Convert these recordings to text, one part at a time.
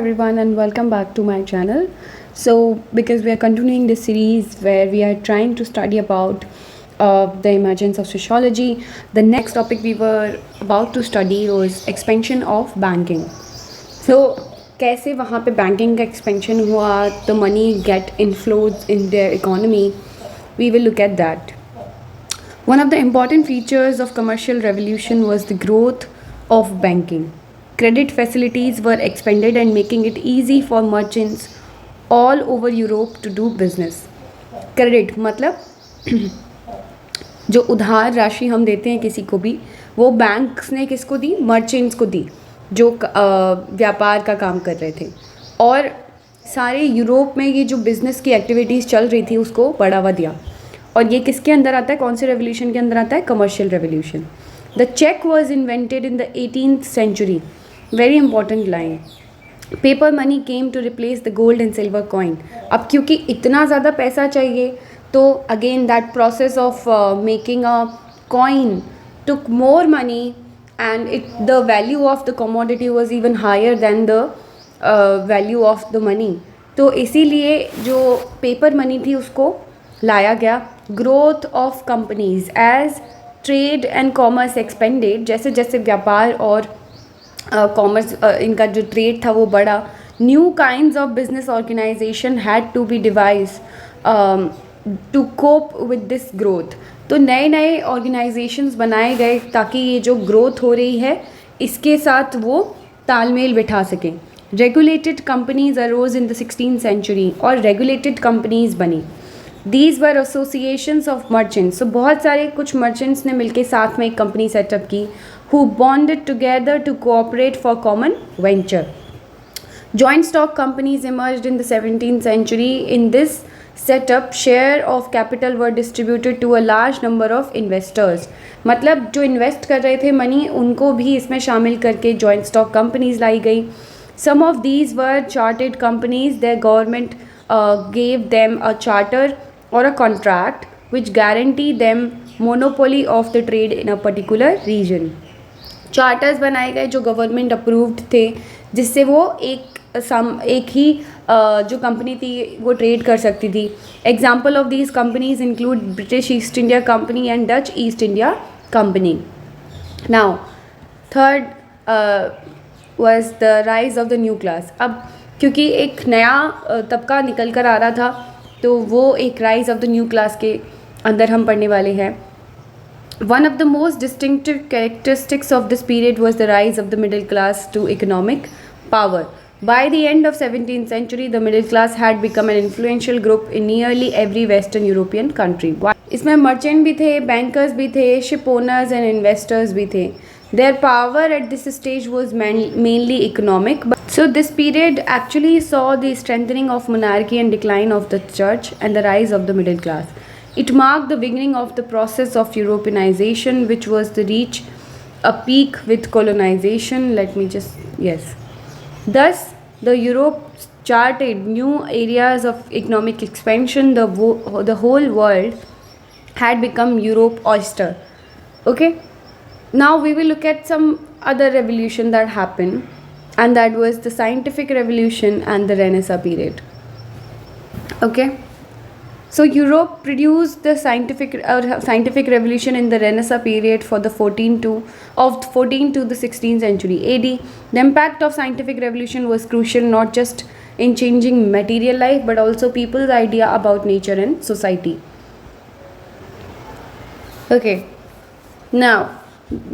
Everyone, and welcome back to my channel. So because we are continuing this series where we are trying to study about the emergence of sociology, the next topic we were about to study was expansion of banking. So कैसे वहाँ पे banking का expansion हुआ, the money get inflows in their economy, we will look at that. One of the important features of commercial revolution was the growth of banking. Credit facilities were expanded and making it easy for merchants all over Europe to do business. Credit मतलब जो उधार राशि हम देते हैं किसी को भी, वो बैंक्स ने किसको दी? मर्चेंट्स को दी, जो व्यापार का काम कर रहे थे। और सारे यूरोप में ये जो बिज़नेस की एक्टिविटीज़ चल रही थी उसको बढ़ावा दिया। और ये किसके अंदर आता है? कौन से रेवोल्यूशन के अंदर आता है? Commercial revolution. The cheque was invented in the 18th century. Very important line. Paper money came to replace the gold and silver coin. अब क्योंकि इतना ज़्यादा पैसा चाहिए तो again that process of making a coin took more money and the value of the commodity was even higher than the value of the money. तो इसीलिए जो पेपर मनी थी उसको लाया गया। Growth of companies as trade and commerce expanded, जैसे जैसे व्यापार और कॉमर्स इनका जो ट्रेड था वो बढ़ा, new kinds of business organisation had to be device to cope with this growth. तो नए नए ऑर्गेनाइजेशंस बनाए गए ताकि ये जो ग्रोथ हो रही है इसके साथ वो तालमेल बिठा सकें। Regulated companies arose in the 16th century, और रेगुलेटेड कंपनीज बनी। These were associations of merchants. So बहुत सारे कुछ मर्चेंट्स ने मिलकर साथ में एक कंपनी सेटअप की, who bonded together to cooperate for common venture. Joint stock companies emerged in the 17th century. In this setup, share of capital were distributed to a large number of investors. मतलब जो invest कर रहे थे money, उनको भी इसमें शामिल करके joint stock companies लाई गई. Some of these were chartered companies. Their government gave them a charter or a contract which guarantee them monopoly of the trade in a particular region. Charters बनाए गए जो government approved थे, जिससे वो एक ही जो company थी वो ट्रेड कर सकती थी। Example of these companies include British east India company and Dutch east India company. Now third was the rise of the new class. अब क्योंकि एक नया तबका निकल कर आ रहा था तो वो एक rise of the new class के अंदर हम पढ़ने वाले हैं। One of the most distinctive characteristics of this period was the rise of the middle class to economic power. By the end of 17th century, the middle class had become an influential group in nearly every Western European country. इसमें merchant भी थे, bankers भी थे, ship owners and investors भी थे. Their power at this stage was mainly economic. So this period actually saw the strengthening of monarchy and decline of the church and the rise of the middle class. It marked the beginning of the process of Europeanization, which was to reach a peak with colonization. Thus, the Europe charted new areas of economic expansion. The whole world had become Europe oyster. Okay? Now we will look at some other revolution that happened, and that was the scientific revolution and the Renaissance period. Okay? So Europe produced the scientific revolution in the Renaissance period for the 14th to the 16th century AD. The impact of scientific revolution was crucial not just in changing material life but also people's idea about nature and society. Okay, now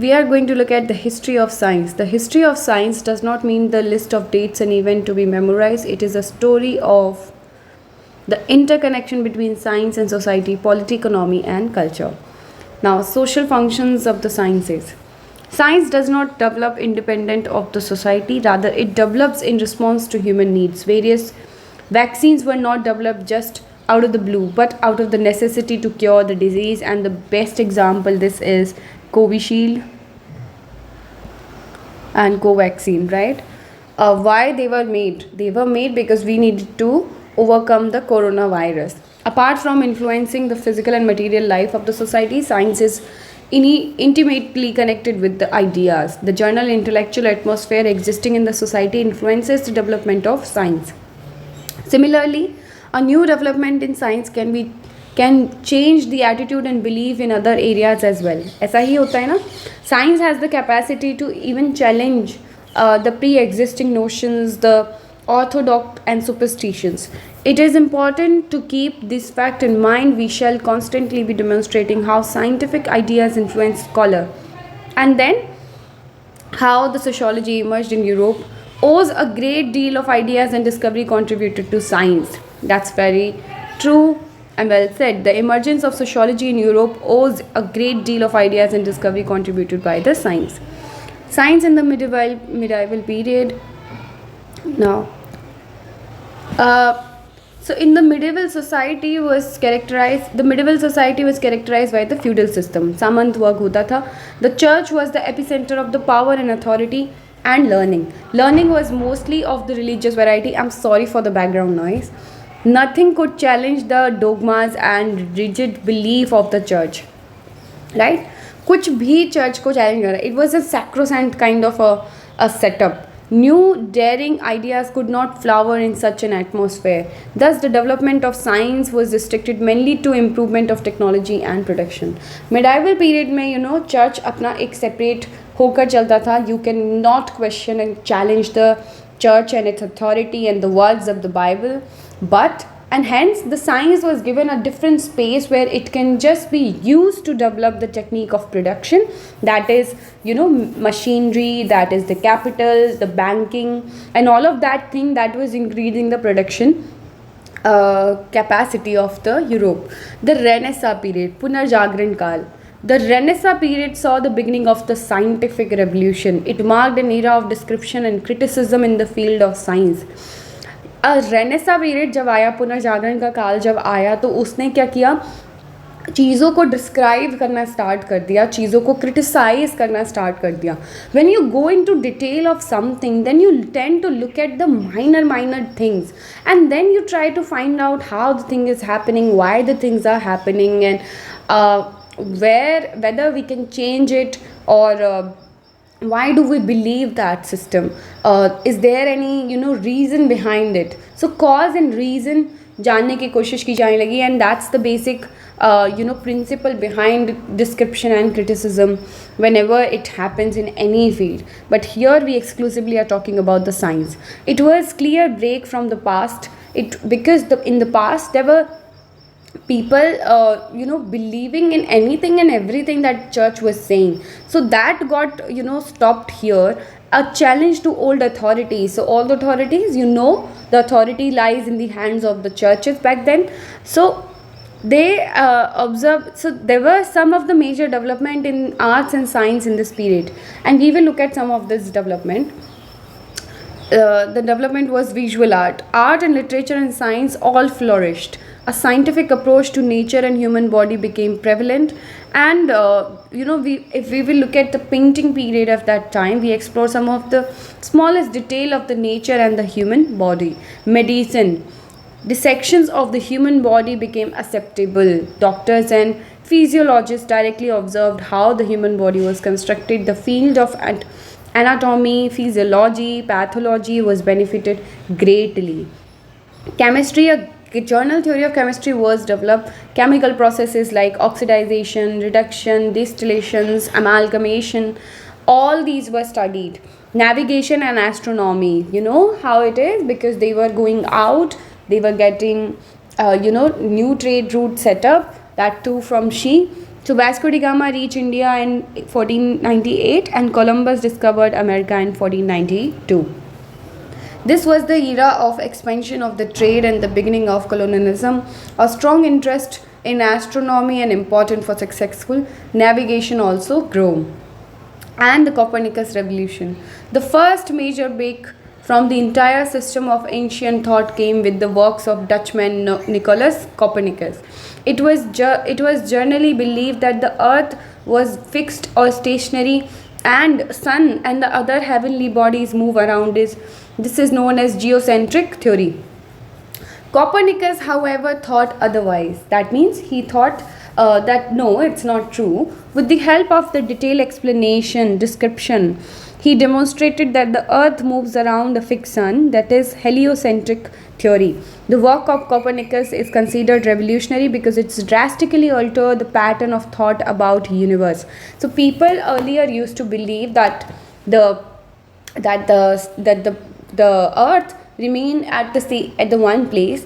we are going to look at the history of science. The history of science does not mean the list of dates and events to be memorized. It is a story of the interconnection between science and society, politics, economy and culture. Now, social functions of the sciences. Science does not develop independent of the society, rather it develops in response to human needs. Various vaccines were not developed just out of the blue, but out of the necessity to cure the disease, and the best example this is Covishield and Covaxin, right? Why they were made? They were made because we needed to overcome the coronavirus. Apart from influencing the physical and material life of the society, science is intimately connected with the ideas. The general intellectual atmosphere existing in the society influences the development of science. Similarly, a new development in science can change the attitude and belief in other areas as well. ऐसा ही होता है ना. Science has the capacity to even challenge the pre-existing notions, the orthodox and superstitions. It is important to keep this fact in mind. We shall constantly be demonstrating how scientific ideas influence scholar, and then how the sociology emerged in Europe owes a great deal of ideas and discovery contributed to science. That's very true and well said. The emergence of sociology in Europe owes a great deal of ideas and discovery contributed by the science. Science in the medieval period. Now, so in the medieval society was characterized. The medieval society was characterized by the feudal system. Samantwag hota tha. The church was the epicenter of the power and authority and learning. Learning was mostly of the religious variety. I'm sorry for the background noise. Nothing could challenge the dogmas and rigid belief of the church. Right? कुछ भी church को challenge कर रहा है. It was a sacrosanct kind of a setup. New daring ideas could not flower in such an atmosphere. Thus, the development of science was restricted mainly to improvement of technology and production. Medieval period में church अपना एक separate होकर चलता था. You cannot question and challenge the church and its authority and the words of the Bible, and hence the science was given a different space where it can just be used to develop the technique of production, that is machinery, that is the capital, the banking, and all of that thing that was increasing the production capacity of the Europe. The Renaissance period, Punarjagran Kal. The Renaissance period saw the beginning of the scientific revolution. It marked an era of description and criticism in the field of science. Renaissance period जब आया, पुनर्जागरण का काल जब आया, तो उसने क्या किया, चीज़ों को डिस्क्राइब करना स्टार्ट कर दिया, चीज़ों को क्रिटिसाइज करना स्टार्ट कर दिया. When you go into detail of something, then you tend to look at the minor things and then you try to find out how the thing is happening, why the things are happening, and whether we can change it, or why do we believe that system, is there any reason behind it. So cause and reason जानने की कोशिश की जाने लगी, and that's the basic principle behind description and criticism whenever it happens in any field. But here we exclusively are talking about the science. It was clear break from the past, because in the past there were people believing in anything and everything that church was saying. So that got stopped here. A challenge to old authorities. So all the authorities, the authority lies in the hands of the churches back then. So they observed. So there were some of the major development in arts and science in this period, and we will look at some of this development. The development was visual art. Art and literature and science all flourished. A scientific approach to nature and human body became prevalent, and if we will look at the painting period of that time, we explore some of the smallest detail of the nature and the human body. Medicine. Dissections of the human body became acceptable. Doctors and physiologists directly observed how the human body was constructed. The field of anatomy, physiology, pathology was benefited greatly. Chemistry, a journal theory of chemistry was developed. Chemical processes like oxidization, reduction, distillations, amalgamation, all these were studied. Navigation and astronomy, you know how it is, because they were going out, they were getting new trade route set up, that too from sea. So Vasco da Gama reached India in 1498 and Columbus discovered America in 1492. This was the era of expansion of the trade and the beginning of colonialism. A strong interest in astronomy and important for successful navigation also grew. And the Copernicus revolution. The first major break from the entire system of ancient thought came with the works of Dutchman Nicolaas Copernicus. It was generally believed that the earth was fixed or stationary and sun and the other heavenly bodies move around it. This is known as geocentric theory. Copernicus, however, thought otherwise. That means he thought that no, it's not true. With the help of the detailed explanation, description, he demonstrated that the earth moves around a fixed sun, that is heliocentric theory. The work of Copernicus is considered revolutionary because it's drastically altered the pattern of thought about universe. So people earlier used to believe that the the earth remain at the one place,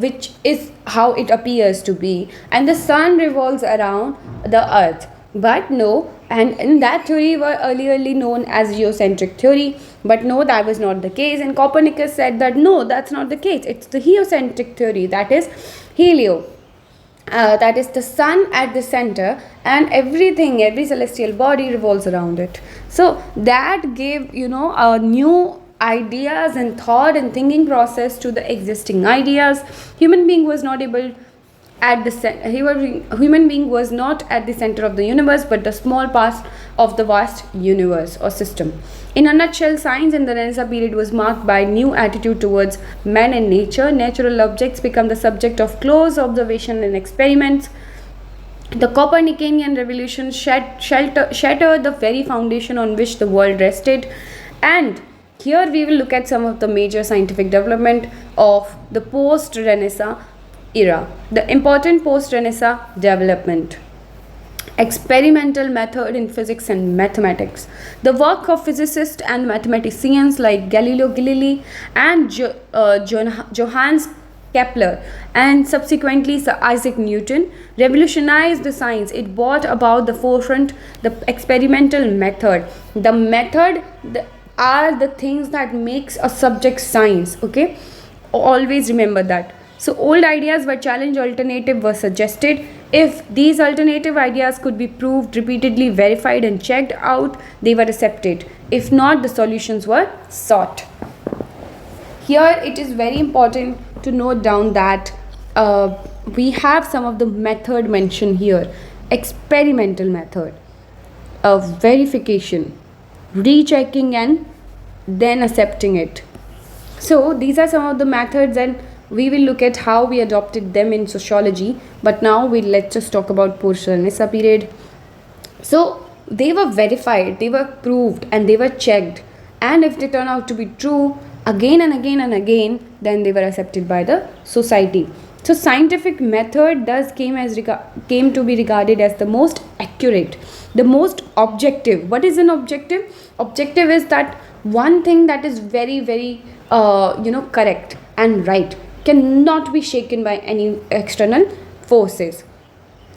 which is how it appears to be, and the sun revolves around the earth. But no, and in that theory were earlierly known as geocentric theory, but no, that was not the case, and Copernicus said that no, that's not the case, it's the heliocentric theory, that is helio, that is the sun at the center, and everything, every celestial body revolves around it. So that gave, a new ideas and thought and thinking process to the existing ideas. Human being was not able at the human being was not at the center of the universe, but the small part of the vast universe or system. In a nutshell, science in the Renaissance period was marked by new attitude towards man and nature. Natural objects become the subject of close observation and experiments. The Copernican revolution shattered the very foundation on which the world rested. And here we will look at some of the major scientific development of the post-Renaissance era. The important post-Renaissance development: experimental method in physics and mathematics. The work of physicists and mathematicians like Galileo Galilei and Johannes Kepler and subsequently Sir Isaac Newton revolutionized the science. It brought about the forefront the experimental method. The method are the things that makes a subject science. Okay, always remember that. So old ideas were challenged, alternative were suggested. If these alternative ideas could be proved, repeatedly verified and checked out, they were accepted. If not, the solutions were sought. Here it is very important to note down that we have some of the method mentioned here. Experimental method of verification, rechecking and then accepting it. So these are some of the methods, and we will look at how we adopted them in sociology. But now let's just talk about post-Renaissance period. So they were verified, they were proved, and they were checked. And if they turn out to be true again and again and again, then they were accepted by the society. So scientific method thus came to be regarded as the most accurate, the most objective. What is an objective? Objective is that one thing that is very, very correct and right, cannot be shaken by any external forces.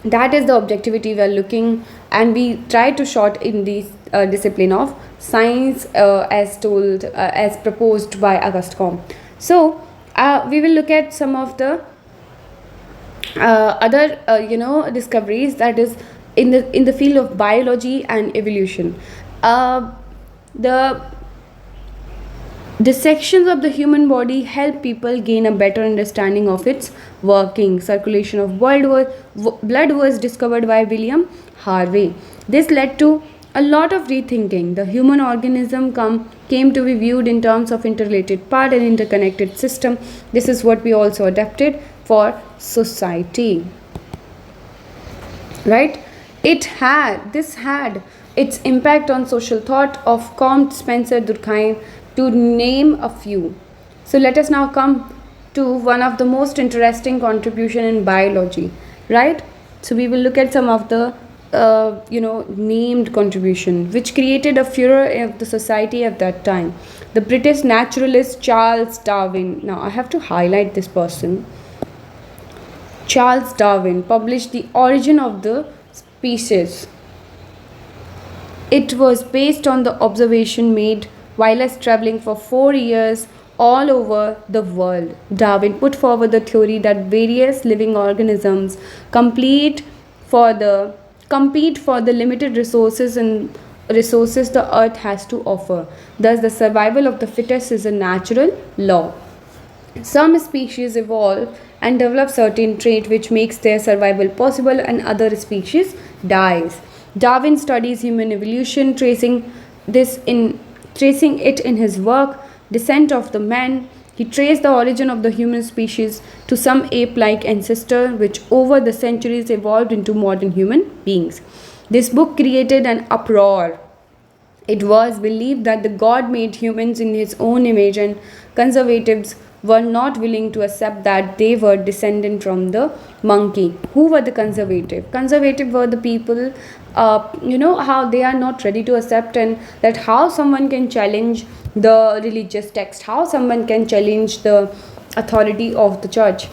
That is the objectivity we are looking, and we try to short in this discipline of science as proposed by Auguste Comte. So we will look at some of the other discoveries, that is in the field of biology and evolution. The dissections of the human body help people gain a better understanding of its working. Circulation of blood was discovered by William Harvey. This led to a lot of rethinking. The human organism came to be viewed in terms of interrelated part and interconnected system. This is what we also adapted for society. Right? This had its impact on social thought of Comte, Spencer, Durkheim, to name a few. So let us now come to one of the most interesting contribution in biology, right? So we will look at some of the named contribution which created a furor of the society at that time. The British naturalist Charles Darwin. Now I have to highlight this person. Charles Darwin published The Origin of the Species. It was based on the observation made while traveling for 4 years all over the world. Darwin put forward the theory that various living organisms compete for the limited resources the earth has to offer. Thus, the survival of the fittest is a natural law. Some species evolve and develop certain trait which makes their survival possible, and other species dies. Darwin studies human evolution, tracing it in his work Descent of the Man. He traced the origin of the human species to some ape like ancestor, which over the centuries evolved into modern human beings. This book created an uproar. It was believed that the God made humans in his own image, and conservatives were not willing to accept that they were descended from the monkey. Who were the conservative? Conservative were the people, how they are not ready to accept, and that how someone can challenge the religious text, how someone can challenge the authority of the church,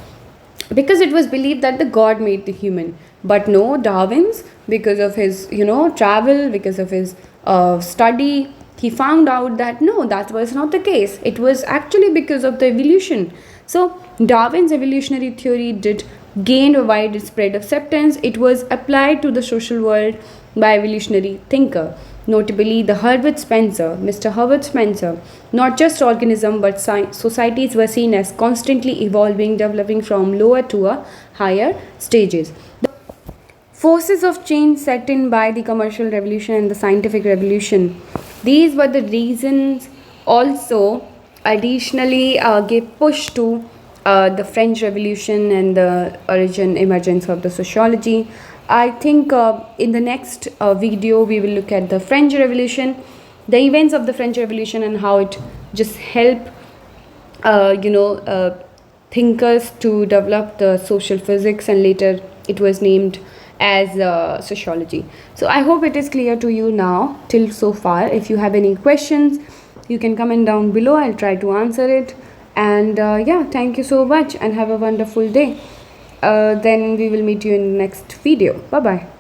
because it was believed that the god made the human. But no, Darwin's, because of his travel, because of his study, he found out that no, that was not the case. It was actually because of the evolution. So Darwin's evolutionary theory did gain a widespread acceptance. It was applied to the social world by evolutionary thinker, notably the Herbert Spencer. Mr. Herbert Spencer, not just organisms but societies were seen as constantly evolving, developing from lower to a higher stages. The forces of change set in by the commercial revolution and the scientific revolution. These were the reasons also additionally gave push to the French Revolution and the emergence of the sociology. I think in the next video we will look at the French Revolution, the events of the French Revolution, and how it just helped thinkers to develop the social physics, and later it was named as sociology. So I hope it is clear to you now till so far. If you have any questions, you can comment down below. I'll try to answer it. And yeah, thank you so much and have a wonderful day. Then we will meet you in the next video. Bye bye.